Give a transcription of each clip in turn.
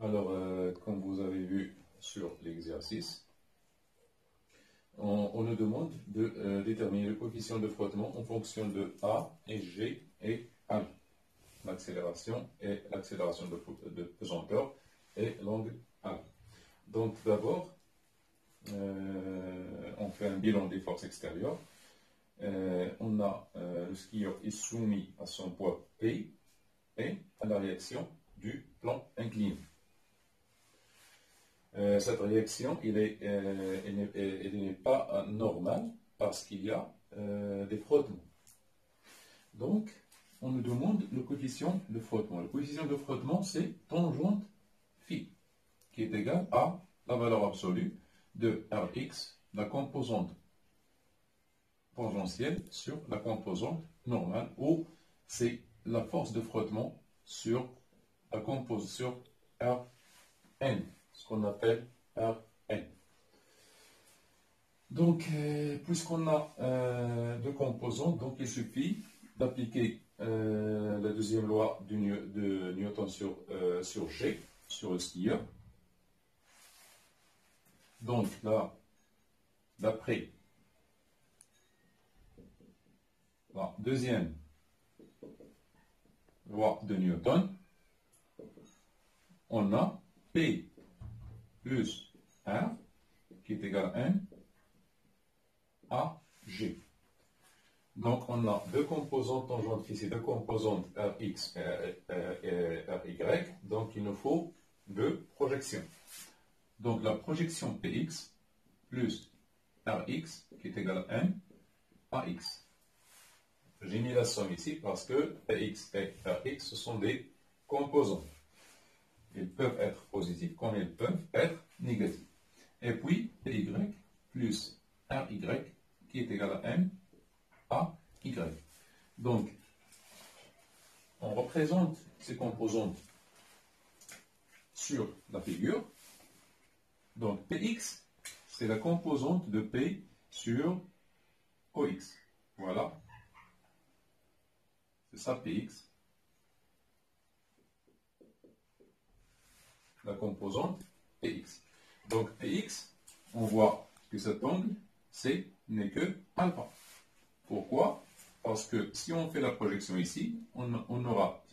Alors, comme vous avez vu sur l'exercice, on nous demande de déterminer le coefficient de frottement en fonction de A et G et A. L'accélération et l'accélération de pesanteur et l'angle A. Donc d'abord, on fait un bilan des forces extérieures. On a le skieur est soumis à son poids P et à la réaction du plan incliné. Cette réaction, elle n'est pas normale parce qu'il y a des frottements. Donc, on nous demande le coefficient de frottement. Le coefficient de frottement, c'est tangente phi, qui est égal à la valeur absolue de Rx, la composante tangentielle sur la composante normale, ou c'est la force de frottement sur la composante sur Rn, ce qu'on appelle Rn. Donc, puisqu'on a deux composantes, donc il suffit d'appliquer la deuxième loi de Newton sur G, sur le skieur. Donc là, d'après la deuxième loi de Newton, on a P plus R qui est égal à 1 à G. Donc on a deux composantes tangentes ici, deux composantes Rx et Ry, donc il nous faut deux projections. Donc la projection Px plus Rx qui est égal à 1 à x. J'ai mis la somme ici parce que Px et Rx ce sont des composantes. Ils peuvent être positifs comme ils peuvent être négatifs. Et puis Py plus Ry qui est égal à 1 à y. Donc, on représente ces composantes sur la figure. Donc, Px, c'est la composante de P sur Ox. Voilà. C'est ça Px. La composante Px. Donc, Px, on voit que cet angle, n'est que alpha. Pourquoi? Parce que si on fait la projection ici, on aura,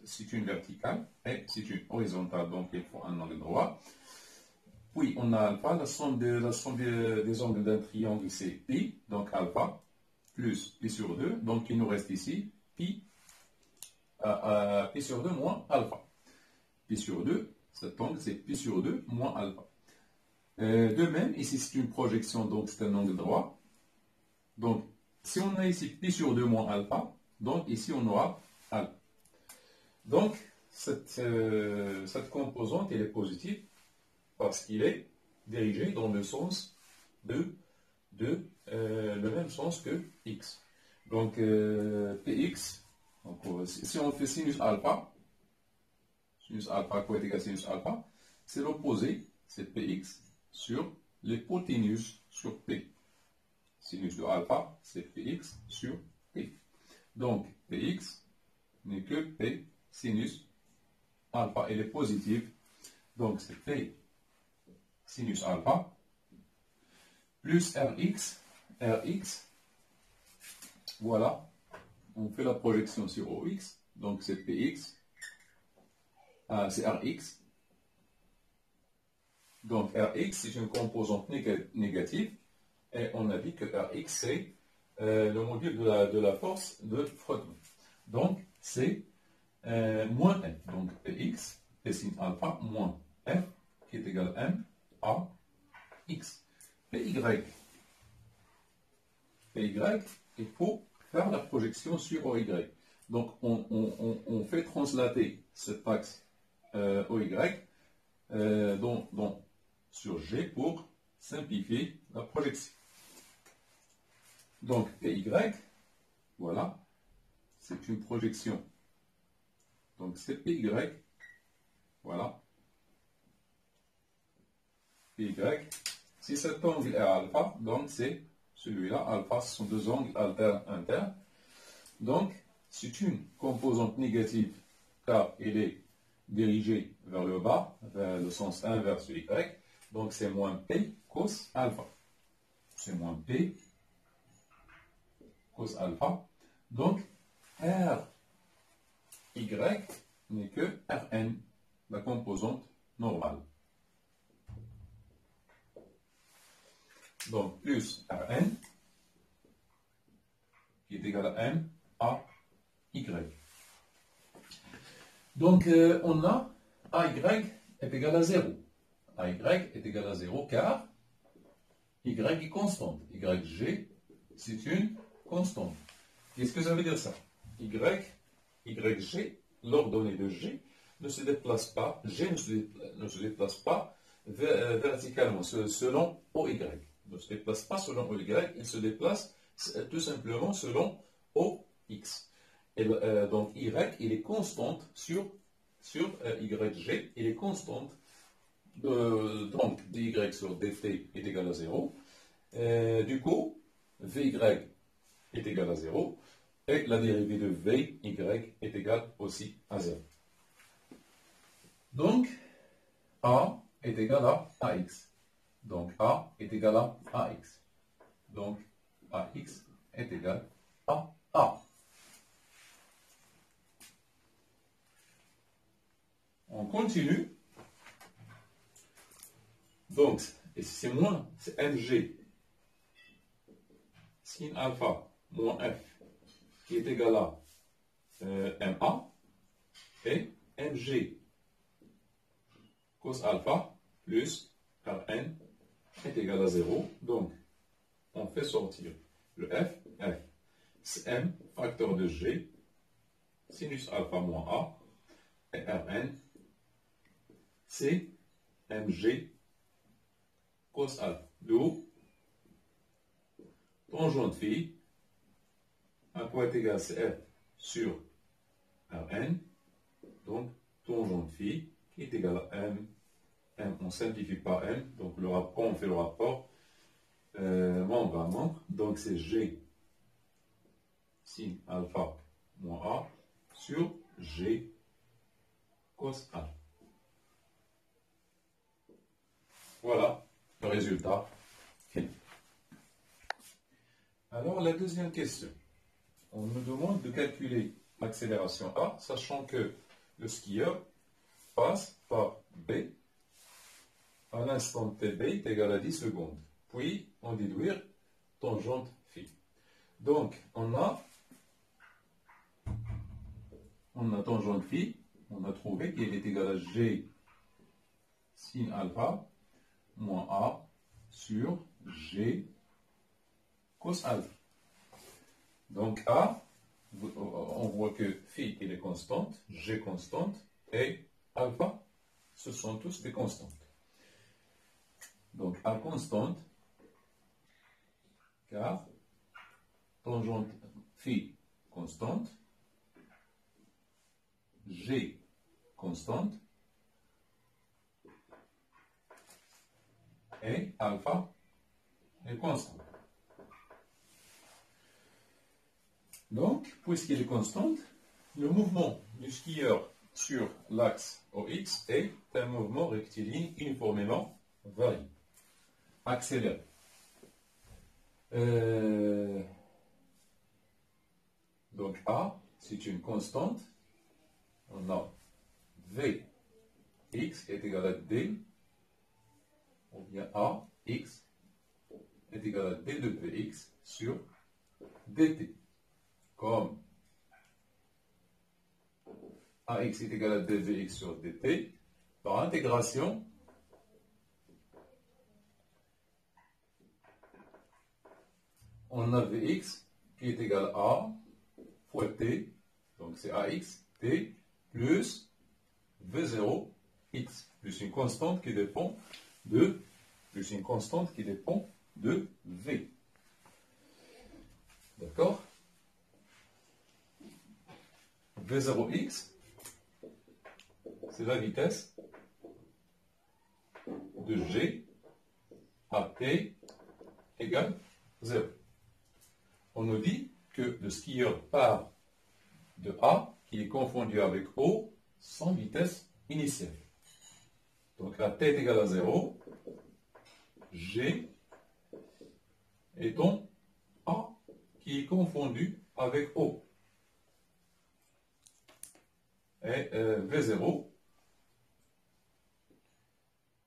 c'est une verticale et c'est une horizontale, donc il faut un angle droit. Puis on a alpha, la somme des angles d'un triangle c'est pi, donc alpha, plus pi sur 2, donc il nous reste ici pi sur 2 moins alpha. Pi sur 2, cet angle c'est pi sur 2 moins alpha. De même, ici c'est une projection, donc c'est un angle droit. Donc, si on a ici pi sur 2 moins alpha, donc ici on aura alpha. Donc, cette composante, elle est positive parce qu'il est dirigé dans le sens le même sens que x. Donc, Px, donc, si on fait sinus alpha quoi est égal à sinus alpha, c'est l'opposé, c'est Px sur l'hypoténuse sur P. Sinus de alpha, c'est Px sur P. Donc, Px n'est que P sinus alpha, elle est positive. Donc, c'est P sinus alpha plus Rx. Rx, voilà, on fait la projection sur Ox. Donc, c'est Px, c'est Rx. Donc, Rx, c'est une composante négative. Et on a dit que Rx, c'est le module de la force de frottement. Donc, c'est moins M. Donc, Px, P sin alpha, moins F, qui est égal à M à X. Py, il faut faire la projection sur OY. Donc, on fait translater cet axe OY sur G pour simplifier la projection. Donc, Py, voilà, c'est une projection. Donc, c'est Py, voilà. Py, si cet angle est alpha, donc c'est celui-là, alpha, ce sont deux angles internes. Donc, c'est une composante négative car elle est dirigé vers le bas, vers le sens inverse de y. Donc c'est moins P cos alpha. C'est moins P cos alpha. Donc R y n'est que Rn, la composante normale. Donc plus Rn qui est égal à M à Y. Donc on a AY est égal à 0. AY est égal à 0 car Y est constante. YG, c'est une constante. Qu'est-ce que ça veut dire ça? YG, l'ordonnée de G, ne se déplace pas, G ne se déplace pas verticalement selon OY. Ne se déplace pas selon OY, il se déplace tout simplement selon OX. Et, donc Y, il est constante sur YG, il est constante. Donc dy sur dt est égal à 0. Du coup, Vy est égal à 0. Et la dérivée de Vy est égale aussi à 0. Donc, A est égal à AX. Donc, A est égal à AX. Donc, AX est égal à A. On continue. Donc, c'est moins, c'est Mg sin alpha moins F qui est égal à MA et Mg cos alpha plus Rn est égal à 0. Donc, on fait sortir le F. C'est M, facteur de G, sinus alpha moins A, et Rn, c'est Mg cos alpha. D'où tangente phi, un point est égal à F sur Rn, donc tangente phi qui est égal à M. On ne simplifie pas M, donc le rapport, on fait le rapport membre à membre, donc c'est G sin alpha moins A sur G cos alpha. Voilà le résultat fini. Alors la deuxième question, on nous demande de calculer l'accélération A, sachant que le skieur passe par B à l'instant TB est égal à 10 secondes. Puis, on déduire tangente phi. Donc, on a tangente phi, on a trouvé qu'elle est égale à G sin alpha moins A sur G cos alpha. Donc, A, on voit que phi il est constante, G constante, et alpha, ce sont tous des constantes. Donc, A constante, car tangente phi constante, G constante, et alpha est constant. Donc, puisqu'il est constante, le mouvement du skieur sur l'axe OX est un mouvement rectiligne uniformément varié, accéléré. Donc A, c'est une constante. On a Vx est égal à D, ou bien Ax est égal à D de Vx sur dt. Comme Ax est égal à dvx sur dt, par intégration, on a Vx qui est égal à A fois T, donc c'est Ax, T, plus V0, X, plus une constante qui dépend de, V. D'accord? V0x, c'est la vitesse de G à T égale 0. On nous dit que le skieur part de A, qui est confondu avec O, sans vitesse initiale. Donc la t est égale à 0, g étant a qui est confondu avec o. Et v0,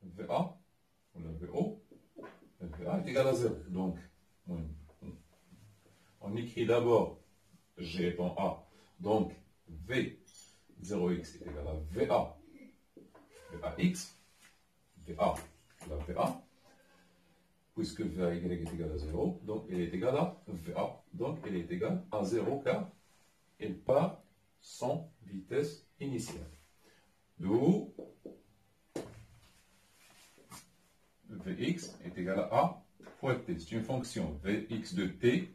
va, ou la vo, va est égal à 0. Donc, on écrit d'abord g étant a. Donc, v0x est égal à va, vax, va, la va, puisque va y est égal à 0, donc elle est égale à va, donc elle est égale à 0 car elle part sans vitesse initiale. D'où Vx est égal à A fois t. C'est une fonction. Vx de t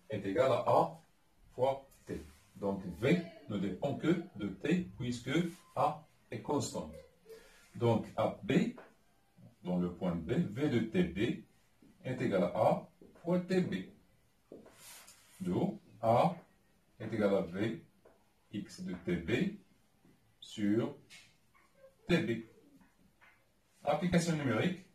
est égal à A fois t. Donc V ne dépend que de t puisque A est constante. Donc AB, dans le point B, V de TB est égal à A fois TB. D'où A est égal à V x de TB sur TB. Application numérique,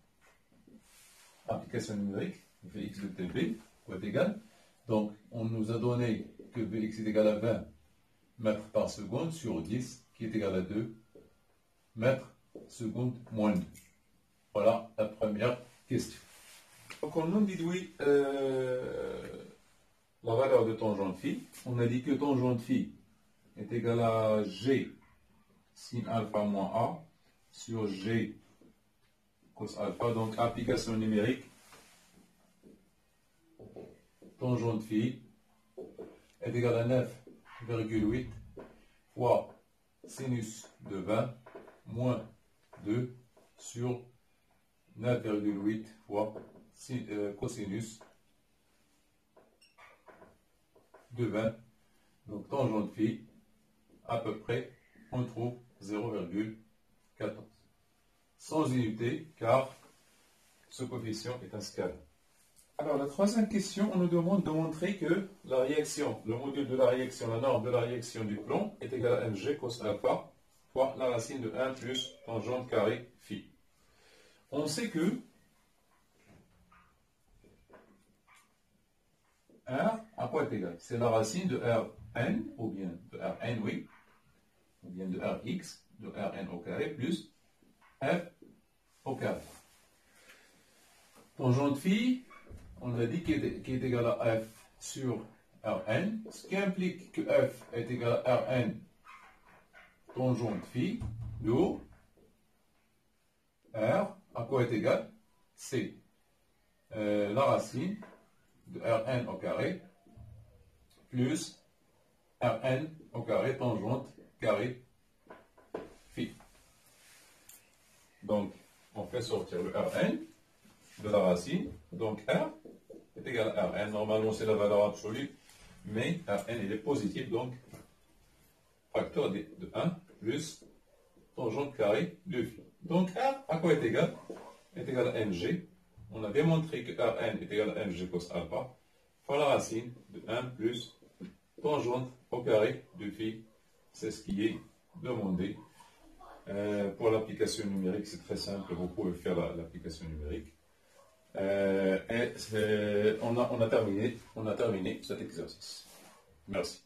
Vx de TB est égal. Donc, on nous a donné que Vx est égal à 20 mètres par seconde sur 10, qui est égal à 2 mètres seconde moins 2. Voilà la première question. Donc, on nous déduit la valeur de tangente phi. On a dit que tangente phi est égal à G sin alpha moins A sur G cos alpha. Donc, application numérique, tangente phi est égal à 9,8 fois sinus de 20 moins 2 sur 9,8 fois cosinus de 20. Donc, tangente phi, à peu près, on trouve 0,14. Sans unité, car ce coefficient est un scalaire. Alors, la troisième question, on nous demande de montrer que la réaction, le module de la réaction, la norme de la réaction du plomb est égale à mg cos alpha fois la racine de 1 plus tangente carré phi. On sait que R à quoi est égal? C'est la racine de Rn, ou bien de Rn, oui, ou bien de Rx, de Rn au carré, plus F au carré. Tangente phi, on a dit qu'il est égal à F sur Rn, ce qui implique que F est égal à Rn tangente phi, d'où R à quoi est égal? C'est la racine de Rn au carré plus Rn au carré tangente carré phi. Donc, on fait sortir le Rn de la racine. Donc, R est égal à Rn. Normalement, c'est la valeur absolue, mais Rn il est positif, donc facteur de 1 plus tangente carré de phi. Donc, R à quoi est égal? Est égal à mg. On a démontré que Rn est égal à mg cos alpha fois la racine de 1 plus tangente au carré de phi. C'est ce qui est demandé. Pour l'application numérique, c'est très simple. Vous pouvez faire l'application numérique. Et on a terminé cet exercice. Merci.